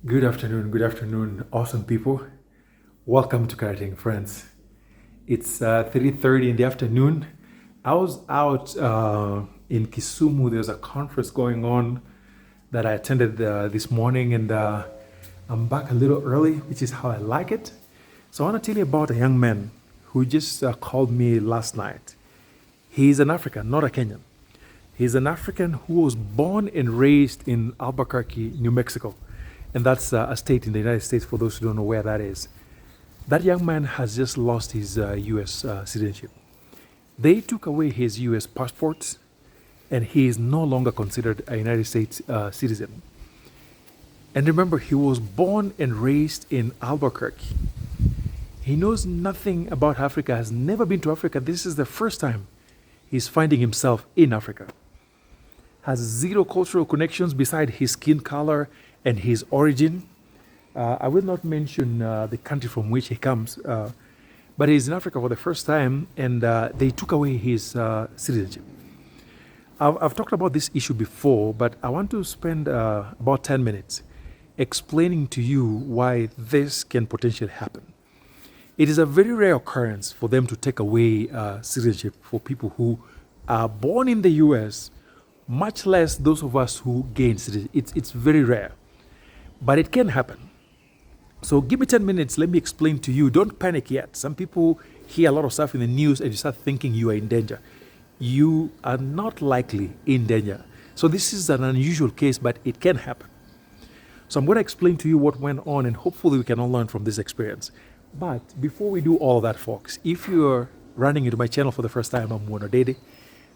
Good afternoon, awesome people. Welcome to Karating Friends. It's 3:30 in the afternoon. I was out in Kisumu. There's a conference going on that I attended this morning, and I'm back a little early, which is how I like it. So I want to tell you about a young man who just called me last night. He's an African, not a Kenyan. He's an African who was born and raised in Albuquerque, New Mexico. And that's a state in the United States, for those who don't know where that is. That young man has just lost his US citizenship. They took away his US passport, and he is no longer considered a United States citizen. And remember, he was born and raised in Albuquerque. He knows nothing about Africa, has never been to Africa. This is the first time he's finding himself in Africa. Has zero cultural connections beside his skin color and his origin. I will not mention the country from which he comes, but he's in Africa for the first time, and they took away his citizenship. I've talked about this issue before, but I want to spend about 10 minutes explaining to you why this can potentially happen. It is a very rare occurrence for them to take away citizenship for people who are born in the US, much less those of us who gain citizenship. It's very rare, but it can happen. So give me 10 minutes, let me explain to you. Don't panic yet. Some people hear a lot of stuff in the news and you start thinking you are in danger. You are not likely in danger. So this is an unusual case, but it can happen. So I'm going to explain to you what went on, and hopefully we can all learn from this experience. But before we do all of that, folks, if you're running into my channel for the first time, I'm Wonodede.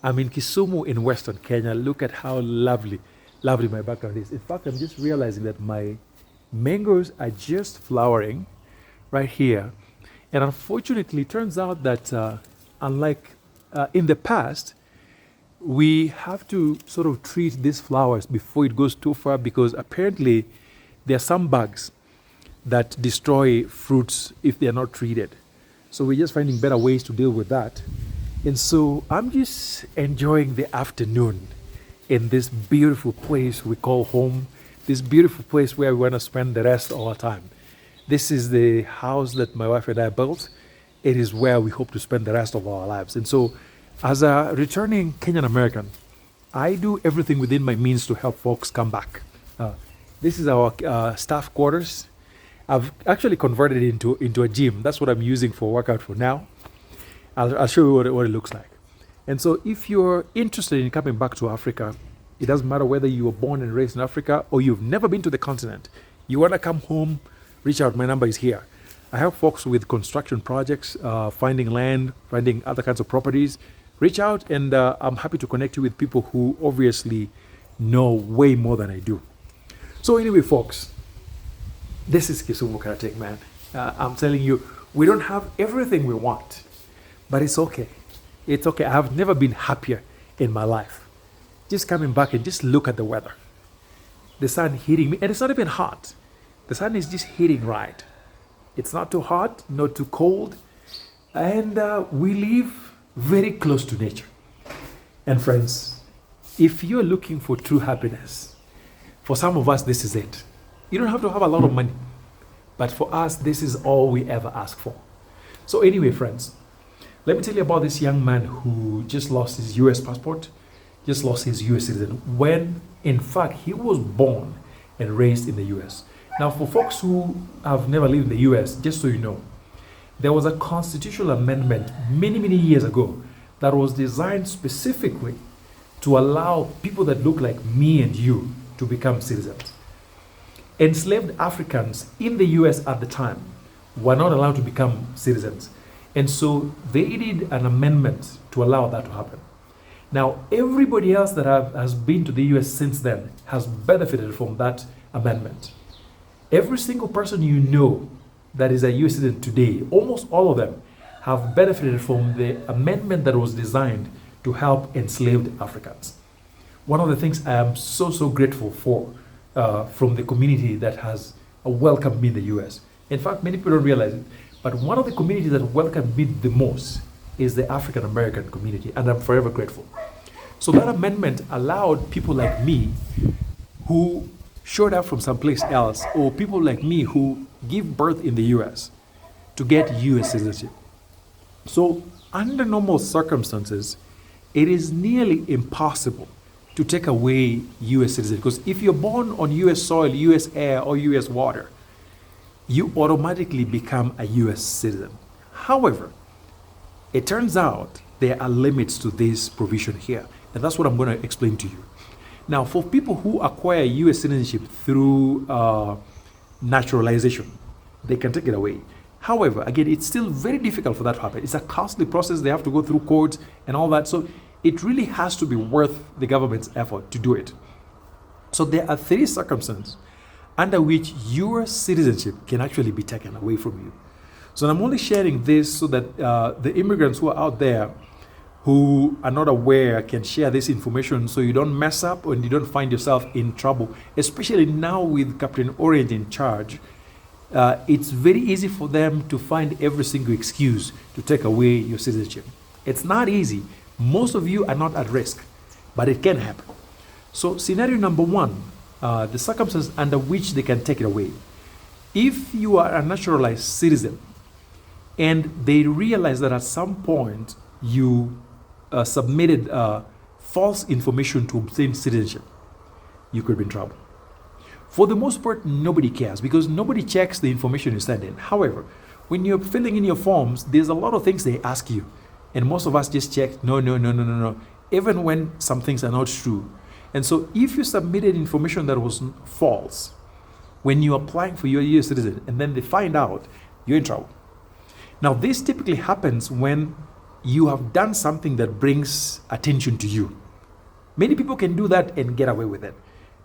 I'm in Kisumu in Western Kenya. Look at how lovely my background is. In fact, I'm just realizing that my mangoes are just flowering right here. And unfortunately, it turns out that unlike in the past, we have to sort of treat these flowers before it goes too far, because apparently there are some bugs that destroy fruits if they are not treated. So we're just finding better ways to deal with that. And so I'm just enjoying the afternoon in this beautiful place we call home, this beautiful place where we want to spend the rest of our time. This is the house that my wife and I built. It is where we hope to spend the rest of our lives. And so, as a returning Kenyan American, I do everything within my means to help folks come back. This is our staff quarters. I've actually converted it into a gym. That's what I'm using for workout for now. I'll show you what it looks like. And so if you're interested in coming back to Africa, it doesn't matter whether you were born and raised in Africa or you've never been to the continent. You want to come home, reach out. My number is here. I help folks with construction projects, finding land, finding other kinds of properties. Reach out, and I'm happy to connect you with people who obviously know way more than I do. So anyway, folks, this is Kisumu Karatek, man. I'm telling you, we don't have everything we want, but it's okay. It's okay. I have never been happier in my life. Just coming back and just look at the weather. The sun hitting me, and it's not even hot. The sun is just hitting right. It's not too hot, not too cold, and we live very close to nature. And friends, if you're looking for true happiness, for some of us, this is it. You don't have to have a lot of money, but for us, this is all we ever ask for. So anyway, friends, let me tell you about this young man who just lost his US passport, just lost his US citizen, when in fact he was born and raised in the US. Now, for folks who have never lived in the US, just so you know, there was a constitutional amendment many years ago that was designed specifically to allow people that look like me and you to become citizens. Enslaved Africans in the US at the time were not allowed to become citizens. And so they did an amendment to allow that to happen. Now, everybody else that has been to the US since then has benefited from that amendment. Every single person you know that is a US citizen today, almost all of them, have benefited from the amendment that was designed to help enslaved Africans. One of the things I am so grateful for from the community that has welcomed me in the US. In fact, many people don't realize it, but one of the communities that welcomed me the most is the African American community, and I'm forever grateful. So that amendment allowed people like me who showed up from someplace else, or people like me who give birth in the US to get US citizenship. So, under normal circumstances, it is nearly impossible to take away US citizenship, because if you're born on US soil, US air, or US water, you automatically become a US citizen. However, it turns out there are limits to this provision here, and that's what I'm going to explain to you. Now, for people who acquire US citizenship through naturalization, they can take it away. However, again, it's still very difficult for that to happen. It's a costly process. They have to go through courts and all that. So it really has to be worth the government's effort to do it. So there are 3 circumstances under which your citizenship can actually be taken away from you. So I'm only sharing this so that the immigrants who are out there who are not aware can share this information, so you don't mess up and you don't find yourself in trouble, especially now with Captain Orient in charge. It's very easy for them to find every single excuse to take away your citizenship. It's not easy. Most of you are not at risk, but it can happen. So scenario number 1, the circumstances under which they can take it away. If you are a naturalized citizen and they realize that at some point you submitted false information to obtain citizenship, you could be in trouble. For the most part, nobody cares because nobody checks the information you send in. However, when you're filling in your forms, there's a lot of things they ask you. And most of us just check, no, even when some things are not true. And so if you submitted information that was false when you're applying for your US citizen and then they find out, you're in trouble. Now, this typically happens when you have done something that brings attention to you. Many people can do that and get away with it.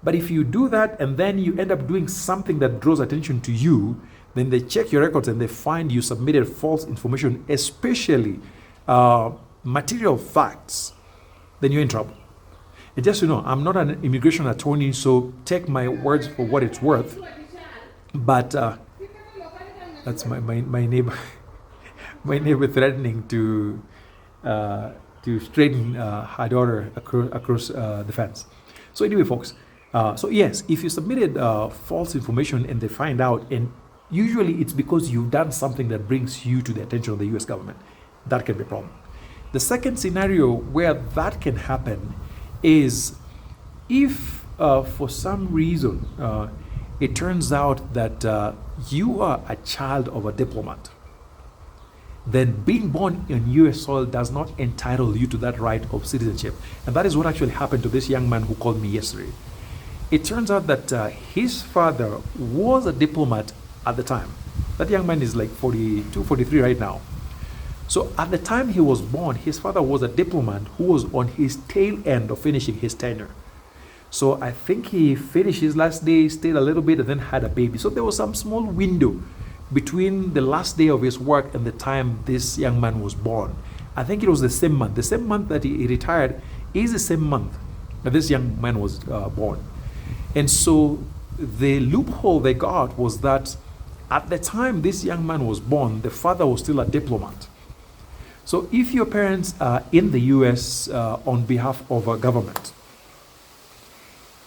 But if you do that and then you end up doing something that draws attention to you, then they check your records and they find you submitted false information, especially material facts, then you're in trouble. And just so you know, I'm not an immigration attorney, so take my words for what it's worth. But that's my neighbor. My neighbor threatening to straighten her daughter across the fence. So anyway, folks, so yes, if you submitted false information and they find out, and usually it's because you've done something that brings you to the attention of the US government, that can be a problem. The second scenario where that can happen is if for some reason it turns out that you are a child of a diplomat, then being born in US soil does not entitle you to that right of citizenship. And that is what actually happened to this young man who called me yesterday. It turns out that his father was a diplomat at the time. That young man is like 42, 43 right now. So at the time he was born, his father was a diplomat who was on his tail end of finishing his tenure. So I think he finished his last day, stayed a little bit, and then had a baby. So there was some small window between the last day of his work and the time this young man was born. I think it was the same month. The same month that he retired is the same month that this young man was born. And so the loophole they got was that at the time this young man was born, the father was still a diplomat. So if your parents are in the US on behalf of a government,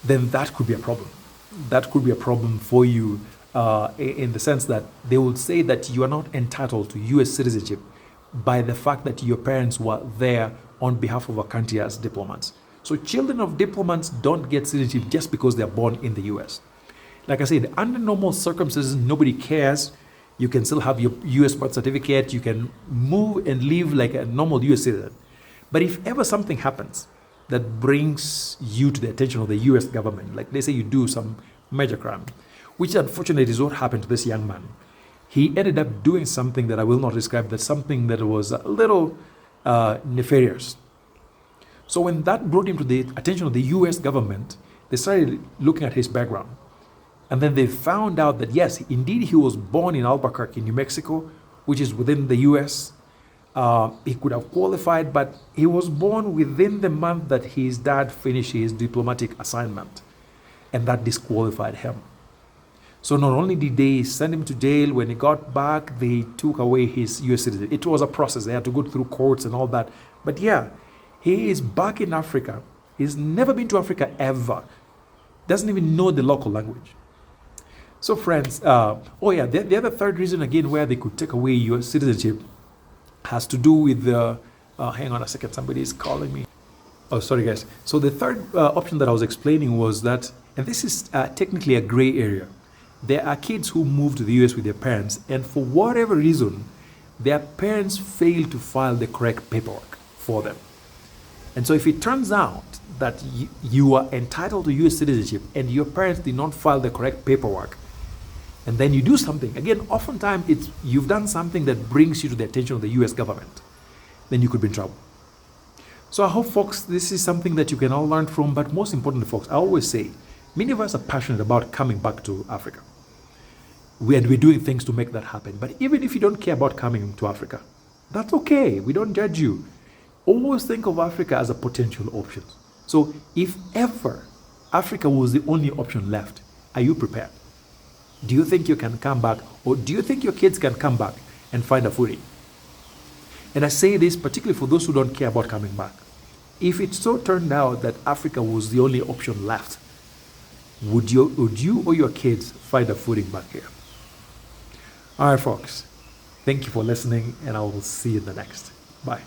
then that could be a problem. That could be a problem for you in the sense that they will say that you are not entitled to US citizenship by the fact that your parents were there on behalf of a country as diplomats. So children of diplomats don't get citizenship just because they're born in the US. Like I said, under normal circumstances, nobody cares. You can still have your US birth certificate. You can move and live like a normal US citizen. But if ever something happens that brings you to the attention of the US government, like they say you do some major crime, which unfortunately is what happened to this young man. He ended up doing something that I will not describe, that's something that was a little nefarious. So when that brought him to the attention of the US government, they started looking at his background. And then they found out that yes, indeed he was born in Albuquerque, New Mexico, which is within the US. He could have qualified, but he was born within the month that his dad finished his diplomatic assignment. And that disqualified him. So not only did they send him to jail, when he got back, they took away his US citizenship. It was a process. They had to go through courts and all that. But yeah, he is back in Africa. He's never been to Africa ever. doesn't even know the local language. So friends, the other third reason again where they could take away your citizenship has to do with the, hang on a second, somebody is calling me. Oh, sorry guys. So the third option that I was explaining was that, and this is technically a gray area. There are kids who move to the US with their parents, and for whatever reason, their parents fail to file the correct paperwork for them. And so if it turns out that you are entitled to US citizenship and your parents did not file the correct paperwork, and then you do something, again, oftentimes you've done something that brings you to the attention of the US government, then you could be in trouble. So I hope, folks, this is something that you can all learn from, but most importantly, folks, I always say, many of us are passionate about coming back to Africa. We're doing things to make that happen. But even if you don't care about coming to Africa, that's okay. We don't judge you. Always think of Africa as a potential option. So if ever Africa was the only option left, are you prepared? Do you think you can come back, or do you think your kids can come back and find a footing? And I say this particularly for those who don't care about coming back. If it so turned out that Africa was the only option left, would you or your kids find a footing back here? All right, folks. Thank you for listening, and I will see you in the next. Bye.